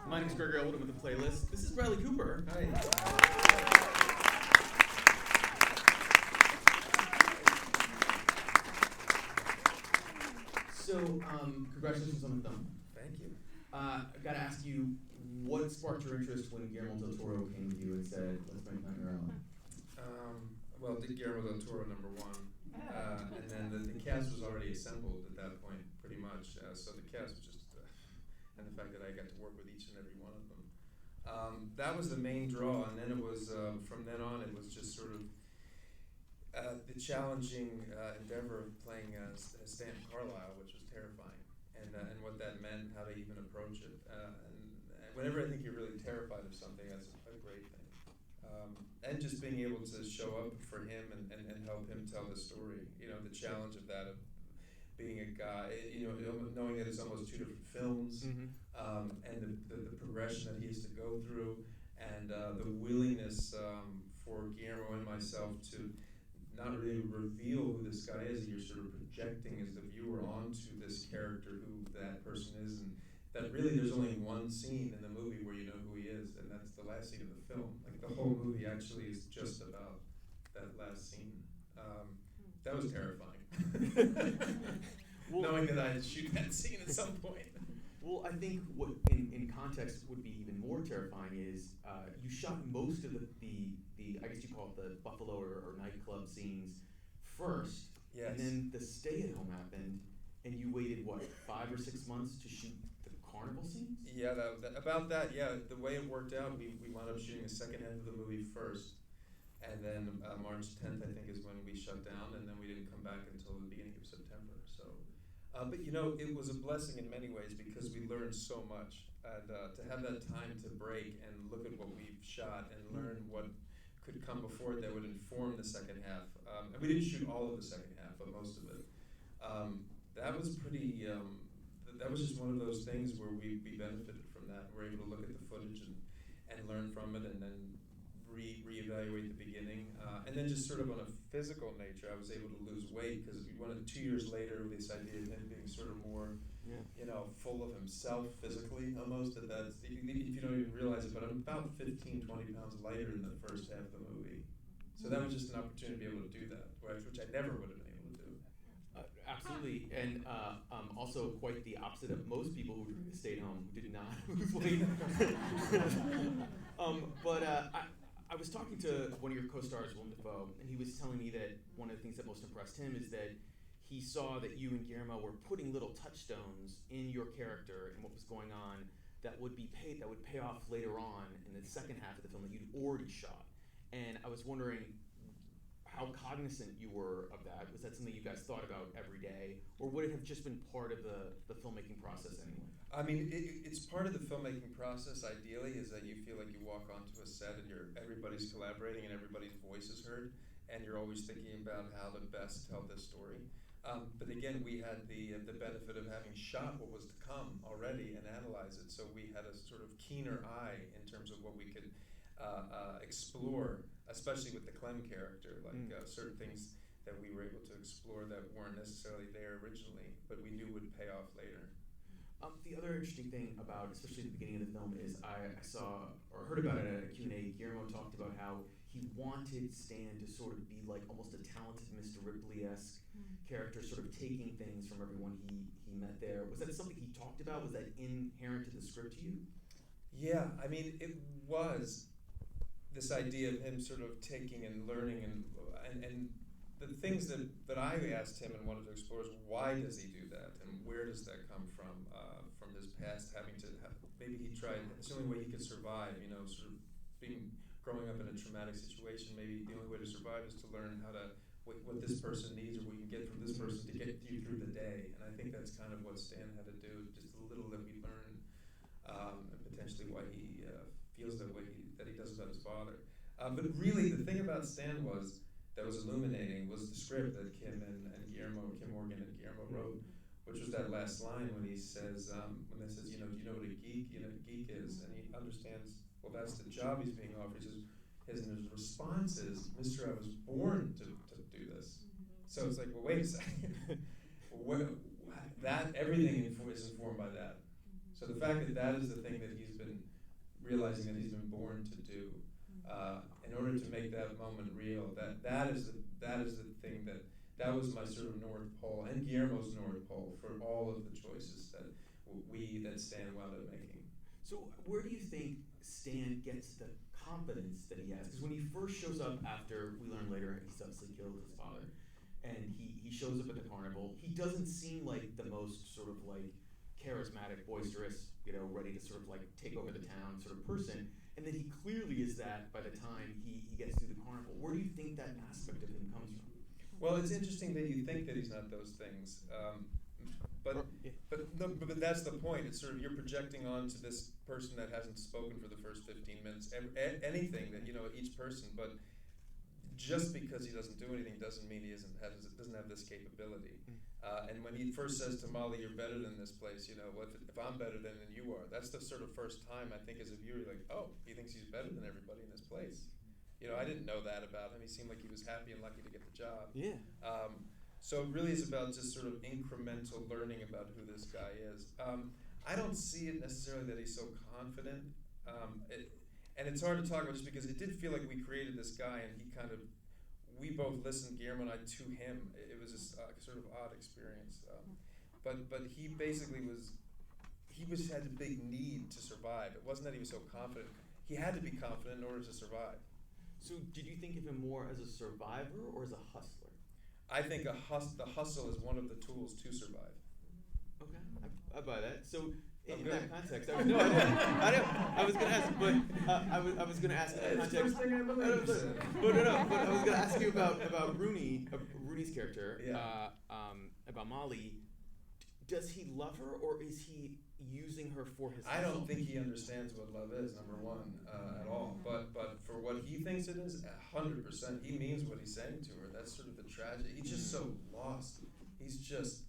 My name's Gregory Oldham with the playlist. This is Bradley Cooper. Hi. So, congratulations on the film. Thank you. I gotta ask you, what sparked your interest when Guillermo del Toro came to you and said, let's make Nightmare Alley? Well, Guillermo del Toro, number one. And then the cast was already assembled at that point, pretty much. So the cast was just, and the fact that I got to work with each and every one of them. That was the main draw, and then it was, from then on, it was just sort of the challenging endeavor of playing Stanton Carlisle, which was terrifying, and what that meant, how to even approach it. And whenever I think you're really terrified of something, that's a great thing. And just being able to show up for him and help him tell the story. You know, the challenge of that, of being a guy, you know, knowing that it's almost two different films, and the progression that he has to go through, and the willingness for Guillermo and myself to not really reveal who this guy is. You're sort of projecting as the viewer onto this character who that person is, and that really there's only one scene in the movie where you know who he is, and that's the last scene of the film. Like the whole movie actually is just about that last scene. That was terrifying. Knowing that I had to shoot that scene at some point. Well, I think what in context would be even more terrifying is you shot most of the I guess you call it the Buffalo or nightclub scenes first, Yes. And then the stay-at-home happened, and you waited, what, 5 or 6 months to shoot the carnival scenes? Yeah, about that, yeah. The way it worked out, we wound up shooting the second half of the movie first, and then March 10th, I think, is when we shut down, and then we didn't come back until the beginning of September. So, but you know, it was a blessing in many ways because we learned so much, and to have that time to break and look at what we've shot and learn what could come before it that would inform the second half. And we didn't shoot all of the second half, but most of it. That was pretty. That was just one of those things where we benefited from that. We're able to look at the footage and learn from it, and then reevaluate the beginning. And then just sort of on a physical nature, I was able to lose weight because we wanted 2 years later this idea of him being sort of more, you know, full of himself physically almost. That's if you don't even realize it, but I'm about 15, 20 pounds lighter in the first half of the movie. So that was just an opportunity to be able to do that, which I never would have been able to do. Absolutely, and also quite the opposite of most people who stayed home who did not lose weight. But I was talking to one of your co-stars, Willem Dafoe, and he was telling me that one of the things that most impressed him is that he saw that you and Guillermo were putting little touchstones in your character and what was going on that would pay off later on in the second half of the film that you'd already shot. And I was wondering how cognizant you were of that. Was that something you guys thought about every day, or would it have just been part of the filmmaking process anyway? I mean, it's part of the filmmaking process, ideally, is that you feel like you walk onto a set and everybody's collaborating and everybody's voice is heard, and you're always thinking about how to best tell this story. But again, we had the benefit of having shot what was to come already and analyze it, so we had a sort of keener eye in terms of what we could explore, especially with the Clem character, like certain things that we were able to explore that weren't necessarily there originally, but we knew would pay off later. The other interesting thing about, especially at the beginning of the film, is I saw or heard about it at a Q&A. Guillermo talked about how he wanted Stan to sort of be like almost a talented Mr. Ripley-esque character, sort of taking things from everyone he met there. Was that something he talked about? Was that inherent to the script to you? Yeah, I mean, it was this idea of him sort of taking and learning and the things that I asked him and wanted to explore is why does he do that and where does that come from his past, having to maybe he tried, it's the only way he could survive, you know, sort of growing up in a traumatic situation. Maybe the only way to survive is to learn how to what this person needs or what you can get from this person to get you through the day, and I think that's kind of what Stan had to do, just a little that we learned, and potentially why he feels that way that he does about his father. But really the thing about Stan that was illuminating was the script that Kim Morgan and Guillermo wrote, which was that last line when he says, when they says, you know, do you know what a geek is? And he understands, well, that's the job he's being offered. He says, his response is, Mister, I was born to do this. So it's like, well, wait a second. That everything is informed by that. So the fact that is the thing that he's been realizing that he's been born to do. In order to make that moment real, that is the thing that was my sort of North Pole and Guillermo's North Pole for all of the choices that Stan wound up making. So where do you think Stan gets the confidence that he has? Because when he first shows up after we learn later he's obviously killed his father, and he shows up at the carnival, he doesn't seem like the most sort of like charismatic, boisterous, ready to sort of like take over the town sort of person. And then he clearly is that by the time he gets through the carnival. Where do you think that aspect of him comes from? Well, it's interesting that you think that he's not those things. But that's the point. It's sort of you're projecting onto this person that hasn't spoken for the first 15 minutes. Anything that, each person. But just because he doesn't do anything doesn't mean he doesn't have this capability. And when he first says to Molly, "You're better than this place," if I'm better than you are, that's the sort of first time I think as a viewer, you're like, oh, he thinks he's better than everybody in this place. I didn't know that about him. He seemed like he was happy and lucky to get the job. Yeah. So it really is about just sort of incremental learning about who this guy is. I don't see it necessarily that he's so confident. And it's hard to talk about just because it did feel like we created this guy and we both listened, Guillermo and I, to him. It was a sort of odd experience. But he basically had a big need to survive. It wasn't that he was so confident. He had to be confident in order to survive. So did you think of him more as a survivor or as a hustler? I think the hustle is one of the tools to survive. Okay, I buy that. So in good. that context, I was going to ask, but I was going to ask in that context. First thing I believe. But I was going to ask you about Rooney's character, Yeah. about Molly. Does he love her, or is he using her for his I hustle? don't think he understands what love is, number one, at all. But for what he thinks it is, 100%, he means what he's saying to her. That's sort of the tragedy. He's just so lost. He's just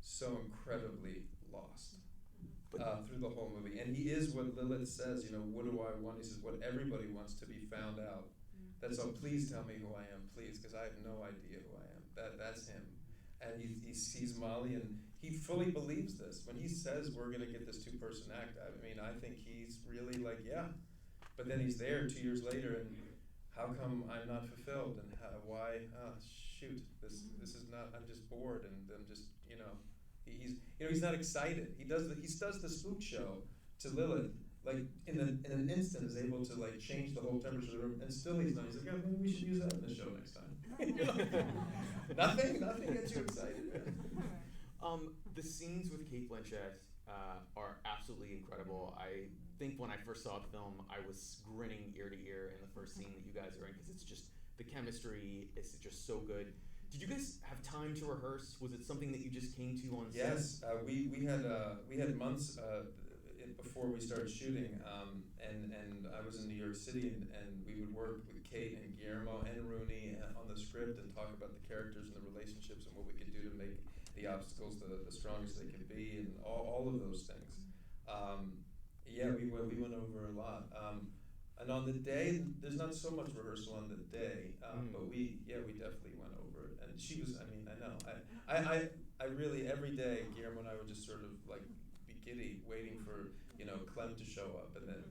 so incredibly lost through the whole movie. And he is what Lilith says, what do I want? He says, what everybody wants, to be found out. That's all, please tell me who I am, please, because I have no idea who I am. That's him. And he sees Molly, and he fully believes this. When he says we're going to get this two-person act, I think he's really like, yeah. But then he's there 2 years later, and how come I'm not fulfilled? And why? Shoot, this is not. I'm just bored, and I'm just, he's not excited. He does the spook show to Lilith, like in an instant is able to like change the whole temperature of the room, and still he's not. He's like, maybe we should use that in the show next time. Nothing gets you excited. The scenes with Cate Blanchett are absolutely incredible. I think when I first saw the film, I was grinning ear to ear in the first scene that you guys are in, because it's just, the chemistry is just so good. Did you guys have time to rehearse? Was it something that you just came to on set? Yes, we had months before we started shooting, and I was in New York City, and we would work with Cate and Guillermo and Rooney on the script and talk about the characters and the relationships and what we could do to make the obstacles the strongest they could be, and all of those things. We went over a lot. And on the day, there's not so much rehearsal on the day, but we definitely went over it. And she was, I really, every day, Guillermo and I would just sort of like be giddy, waiting for, Clem to show up, and then,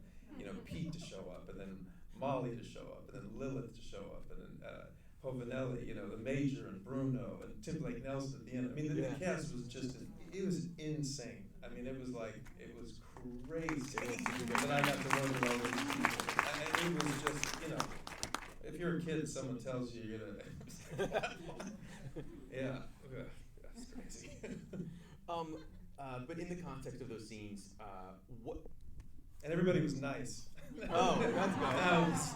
Pete to show up, and then Molly to show up, and then Lilith to show up, and then Povinelli, the Major, and Bruno, and Tim Blake Nelson at the end. The cast was just, it was insane. It was crazy that I got to work with all these people. And it was just, if you're a kid, someone tells you you're gonna, yeah, that's crazy. But in the context of those scenes, what? And everybody was nice. Oh, that's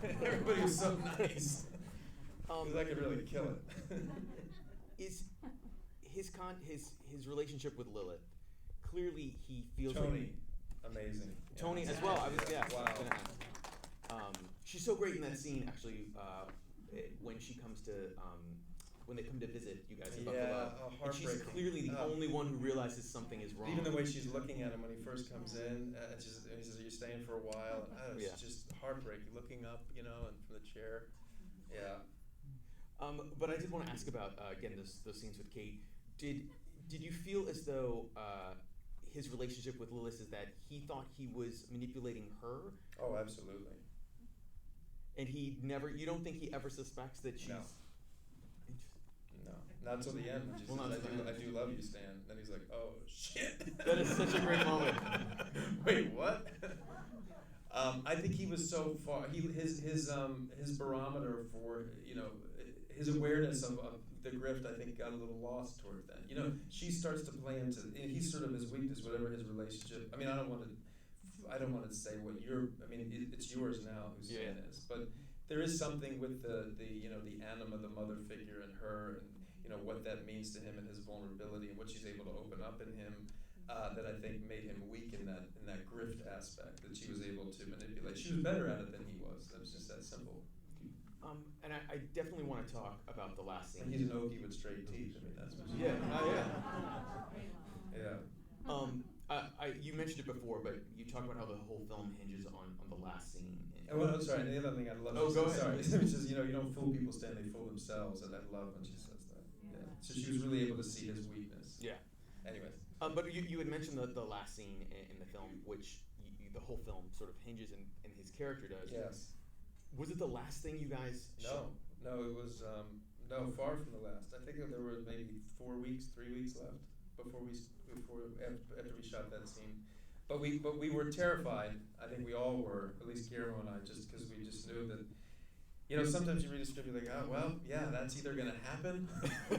good. Everybody was so nice. Because I could really kill it. Is his relationship with Lilith, clearly he feels Tony, amazing. Tony yeah. as well. I was Wow. gonna ask. She's so great in that scene, actually, when she comes to when they come to visit you guys in Buffalo. And she's clearly the only one who realizes something is wrong. Even the way she's looking at him when he first comes in, and he says, "Are you staying for a while?" It's just heartbreaking, looking up, and from the chair. Yeah. But I did want to ask about again those scenes with Cate. Did you feel as though his relationship with Lilith is that he thought he was manipulating her, Oh, absolutely. and you don't think he ever suspects that she's... No. No, not till the end when she Well, not says, till the end. I do love you, Stan. Then he's like, oh, shit. That is such a great moment. Wait, what? I think he was so far. His barometer for his awareness of the grift, I think, got a little lost toward that. She starts to play into. He's sort of his weakness, whatever his relationship. I mean, I don't want to say what it's yours now who Stan is, but there is something with the anima, the mother figure in her, and what that means to him and his vulnerability and what she's able to open up in him. That I think made him weak in that grift aspect that she was able to manipulate. She was better at it than he was. That was just that simple. And I definitely want to talk about the last scene. And he's an Okie with straight teeth. I mean, that's what she Yeah. You mentioned it before, but you talk about how the whole film hinges on the last scene. Well, I'm sorry. The other thing I love. Oh, go ahead. Sorry. She says, you don't fool people, Stan. They fool themselves, and I love when she says that. Yeah. So she was really able to see his weakness. Yeah. Anyways. But you had mentioned the last scene in the film, which the whole film sort of hinges in his character does. Yes. Was it the last thing you guys shot? No, it was far from the last. I think there were maybe 3 weeks left after we shot that scene. But we were terrified. I think we all were, at least Guillermo and I, just because we just knew that. Sometimes you read a script, you're like, oh well, yeah, that's either gonna happen,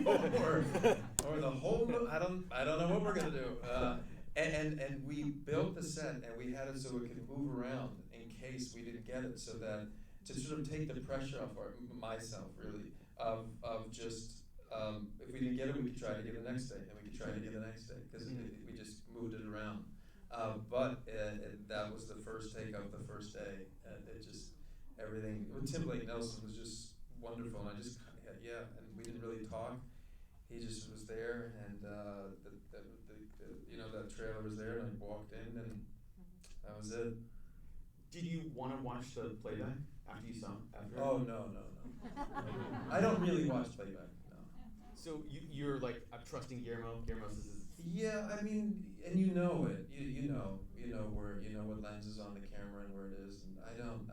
or the whole. I don't know what we're gonna do. And we built the set and we had it so it could move around in case we didn't get it, so that to sort of take the pressure off myself really of just if we didn't get it, we could try to get it the next day, and we could try to get it the next day because we just moved it around. But that was the first take of the first day, and it just. Everything with Tim Blake Nelson was just wonderful, and I just and we didn't really talk. He just was there, and that trailer was there, and I walked in, and that was it. Did you want to watch the playback after you saw it? Oh no. I don't really watch playback. No. So you're like, I'm trusting Guillermo. Guillermo says this. Yeah, I mean, and you know it. You know where what lens is on the camera and where it is. And I don't.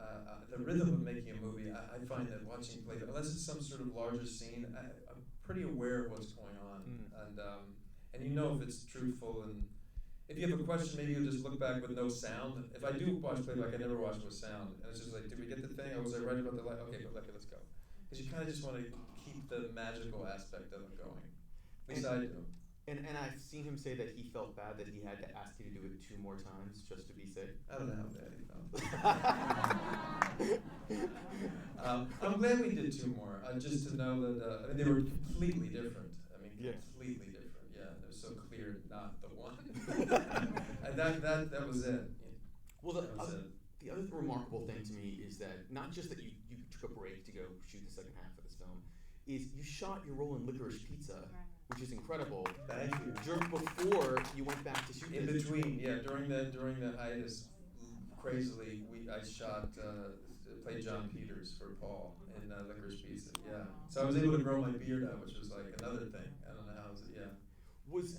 The rhythm of making a movie, I find that watching playback, unless it's some sort of larger scene, I'm pretty aware of what's going on, and if it's truthful. And if you have a question, maybe you'll just look back with no sound. If I do watch playback, I never watch with sound, and it's just like, did we get the thing? Was I right about the light? Okay, but let's go. Because you kind of just want to keep the magical aspect of it going. At least I do. And I've seen him say that he felt bad that he had to ask you to do it 2 more times just to be safe. I don't know how bad he felt. I'm glad we did 2 more, just to know that they were completely different. Completely different. Yeah, it was so clear, not the one. And that was it. Well, the other remarkable thing to me is that not just that you took a break to go shoot the second half of this film, is you shot your role in Licorice Pizza, which is incredible. Thank you. Before you went back to shoot in between, during the hiatus, crazily, I shot played John Peters for Paul in Licorice Pizza. Yeah, so I was able to grow my beard out, which was like another thing. I don't know how it was.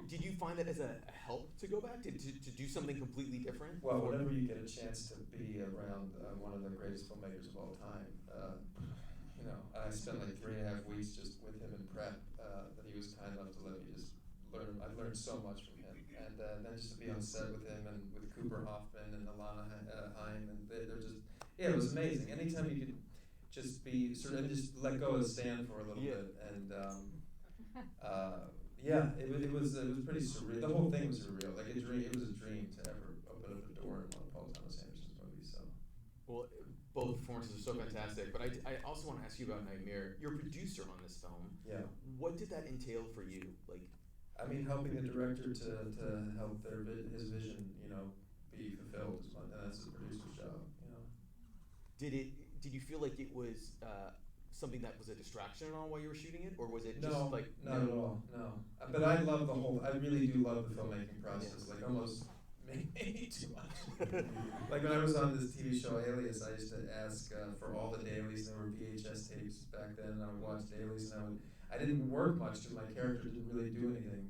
Did you find that as a help to go back to do something completely different? Well, whenever you get a chance to be around one of the greatest filmmakers of all time, I spent like 3.5 weeks just with him in prep. That he was kind enough to let me just learn. I've learned so much from him, and then just to be on set with him and with Cooper Hoffman and Alana Haim, and they're just it was amazing. Anytime you could just be sort of just let go of Stan for a little bit, and it was pretty surreal. The whole thing was surreal, like a dream. It was a dream to ever open up the door in one of Paul Thomas Anderson's movies. So. Well, both performances are so fantastic, but I also want to ask you about Nightmare. You're a producer on this film. Yeah. What did that entail for you? Helping the director to help his vision, be fulfilled, and that's the producer's job. Did you feel like it was something that was a distraction at all while you were shooting it, or was it just not at all? No. But I love I really do love the filmmaking process. Like almost. Maybe too much. Like when I was on this TV show Alias, I used to ask for all the dailies. There were VHS tapes back then, and I would watch dailies, and I didn't work much because my character didn't really do anything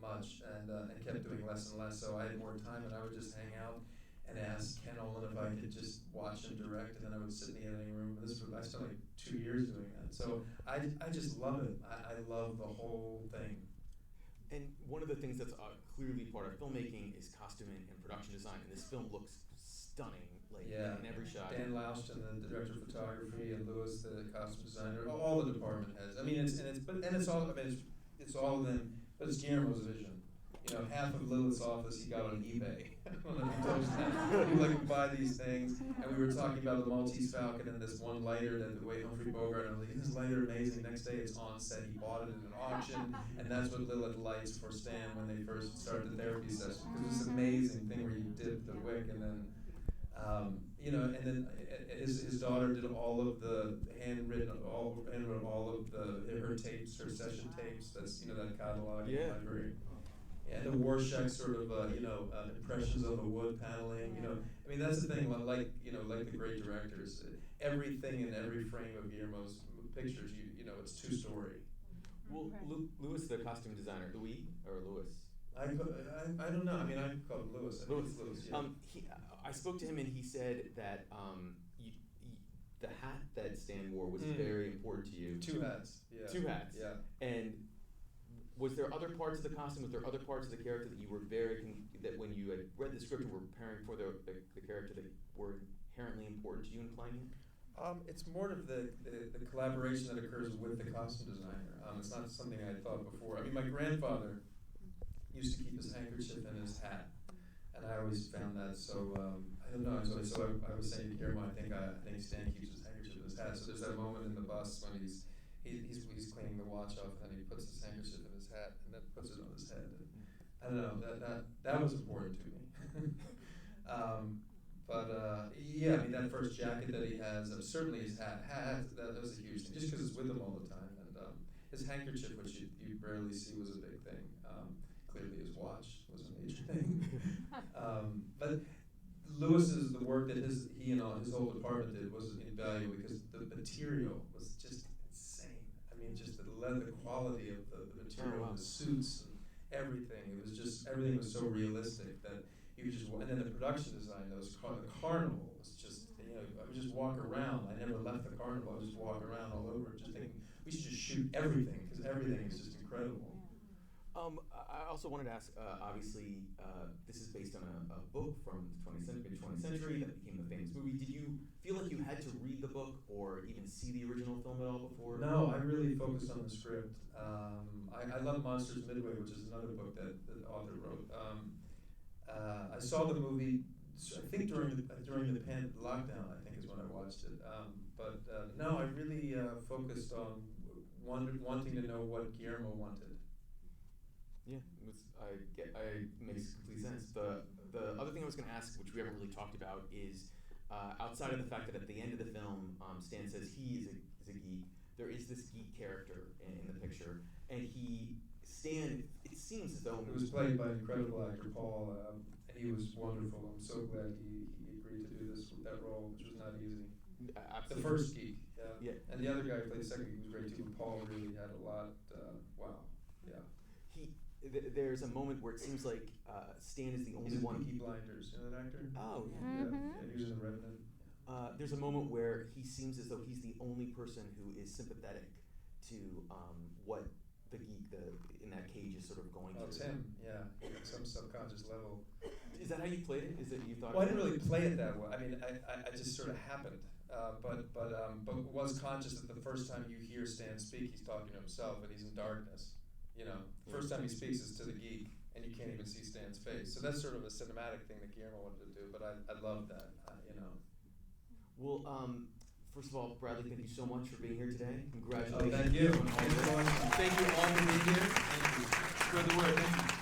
much, and kept doing less and less. So I had more time, and I would just hang out and ask Ken Olin if I could just watch him direct, and then I would sit in the editing room. I spent like 2 years doing that. So I just love it. I love the whole thing. And one of the things that's clearly part of filmmaking is costuming and production design, and this film looks stunning, like in every shot. Dan Lauschten, the director of photography, and Lewis, the costume designer, all the department heads. I mean, it's all of them, but it's Guillermo's vision. You know, half of Lilith's office he got on eBay. I don't know if he told you that. He would buy these things, and we were talking about the Maltese Falcon and this one lighter that the way Humphrey Bogart, and I'm like, this lighter amazing. Next day it's on set. He bought it at an auction, and that's what Lilith lights for Stan when they first started the therapy session. Because it was this amazing thing where you dip the wick, and then, and then his daughter did all of the handwritten all of her tapes, her session tapes. That's that catalog in the library. And the Warshak sort of, impressions on the wood paneling. I mean, that's the thing. Like the great directors, everything in every frame of Guillermo's pictures, it's two-story. Well, Louis, the costume designer, Louis or Louis? I don't know. I mean, I call him Louis. Louis. Yeah. I spoke to him, and he said that the hat that Stan wore was very important to you. 2 hats. Yeah. 2 hats. Yeah. And was there other parts of the costume? Was there other parts of the character that you were that when you had read the script and were preparing for the character that were inherently important to you in playing him? It's more of the collaboration that occurs with the costume designer. It's not something I had thought before. I mean, my grandfather used to keep his handkerchief in his hat, and I always found that so. I don't know. So I was saying to Guillermo, I think Stan keeps his handkerchief in his hat. So there's that moment in the bus when he's cleaning the watch off, and he puts his handkerchief in his hat, and then puts it on his head. And I don't know, that was important to me. I mean, that first jacket that he has, certainly his hat, that was a huge thing, just because it's with him all the time. And his handkerchief, which you rarely see, was a big thing. Clearly his watch was a major thing. But Lewis's, the work that he and his whole department did was invaluable, because the material was just insane. I mean, just the leather quality of the material, the suits and everything. It was just, everything was so realistic that you could just, and then the production design, the carnival was just, I would just walk around. I never left the carnival. I would just walk around all over, just thinking, we should just shoot everything, because everything is just incredible. I also wanted to ask, obviously, this is based on a book from the mid-20th century that became the famous movie. Did you feel like you had to read the book or even see the original film at all before? No, I really focused on the script. I love Monsters Midway, which is another book that the author wrote. I saw the movie, I think during the lockdown, I think is when I watched it. No, I really focused on wanting to know what Guillermo wanted. Yeah, makes complete sense. The other thing I was going to ask, which we haven't really talked about, is outside of the fact that at the end of the film, Stan says he is a geek. There is this geek character in the picture, and Stan. It seems as though it was played by an incredible actor, Paul, and he was wonderful. I'm so glad he agreed to do that role, which was not easy. Absolutely. The first geek, yeah. And the other guy who played the second geek was great too. Paul really had a lot. Wow, yeah. There's a moment where it seems like Stan is the only one. Peaky Blinders, you know that actor? Oh, yeah. Yeah, he was in The Revenant. There's a moment where he seems as though he's the only person who is sympathetic to what the geek in that cage is sort of going through. Oh, it's him, yeah, at some subconscious level. Is that how you played it? Is it you thought? Well, I didn't really play it that way. I mean, I just sort of happened. But was conscious that the first time you hear Stan speak, he's talking to himself, and he's in darkness. First time he speaks is to the geek, and you can't even see Stan's face. So that's sort of a cinematic thing that Guillermo wanted to do, but I love that, Well, first of all, Bradley, thank you so much for being here today. Congratulations. Oh, thank you. Thank you all for being here. Thank you. Spread the word. Thank you.